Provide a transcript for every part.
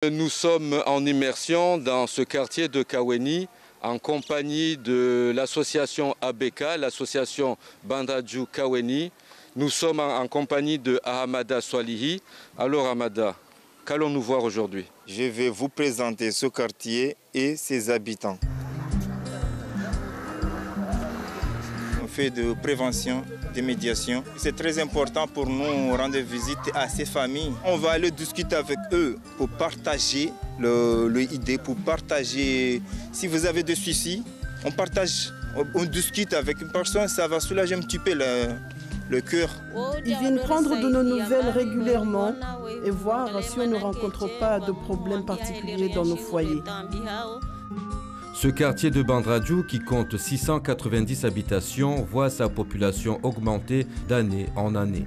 Nous sommes en immersion dans ce quartier de Kaweni en compagnie de l'association ABK, l'association Bandraju Kaweni. Nous sommes en compagnie de Ahmada Swalihi. Alors Ahmada, qu'allons-nous voir aujourd'hui? Je vais vous présenter ce quartier et ses habitants. On fait de prévention, de médiation. C'est très important pour nous rendre visite à ces familles. On va aller discuter avec eux pour partager l'idée, pour partager. Si vous avez des soucis, on partage, on discute avec une personne, ça va soulager un petit peu le cœur. Ils viennent prendre de nos nouvelles régulièrement et voir si on ne rencontre pas de problèmes particuliers dans nos foyers. Ce quartier de Bandraju, qui compte 690 habitations, voit sa population augmenter d'année en année.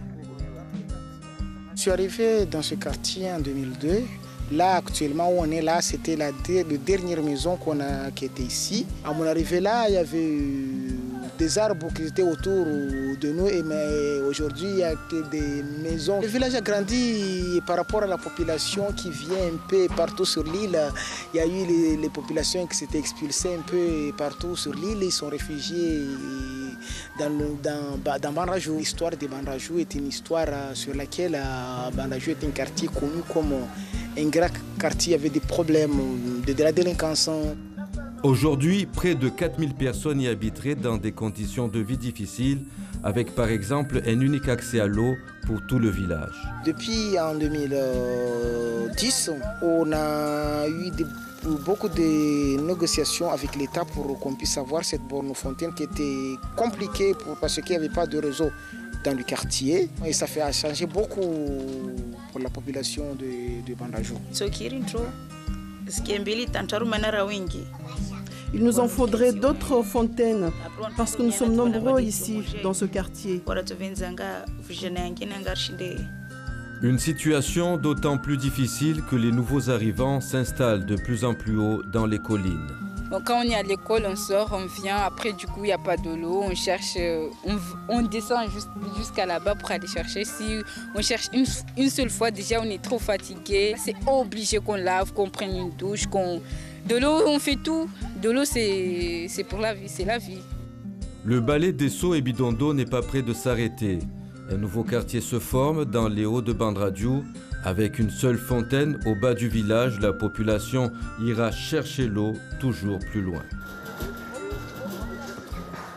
Je suis arrivé dans ce quartier en 2002. Là, actuellement, où on est là, c'était la dernière maison qui était ici. À mon arrivée là, il y avait des arbres qui étaient autour de nous, mais aujourd'hui, il n'y a que des maisons. Le village a grandi par rapport à la population qui vient un peu partout sur l'île. Il y a eu les populations qui s'étaient expulsées un peu partout sur l'île. Ils sont réfugiés dans Bandraju. L'histoire de Bandraju est une histoire sur laquelle Bandraju est un quartier connu comme un grand quartier avec des problèmes de la délinquance. Aujourd'hui, près de 4000 personnes y habiteraient dans des conditions de vie difficiles, avec par exemple un unique accès à l'eau pour tout le village. Depuis en 2010, on a eu beaucoup de négociations avec l'État pour qu'on puisse avoir cette borne fontaine qui était compliquée parce qu'il n'y avait pas de réseau dans le quartier. Et ça fait changer beaucoup pour la population de Bandraju. Il nous en faudrait d'autres fontaines parce que nous sommes nombreux ici dans ce quartier. Une situation d'autant plus difficile que les nouveaux arrivants s'installent de plus en plus haut dans les collines. Donc quand on est à l'école, on sort, on vient, après du coup il n'y a pas de l'eau, on cherche, on descend jusqu'à là-bas pour aller chercher. Si on cherche une seule fois, déjà on est trop fatigué, c'est obligé qu'on lave, qu'on prenne une douche, de l'eau on fait tout. De l'eau c'est pour la vie, c'est la vie. Le balai des seaux et bidons d'eau n'est pas près de s'arrêter. Un nouveau quartier se forme dans les hauts de Bandraju. Avec une seule fontaine au bas du village, la population ira chercher l'eau toujours plus loin.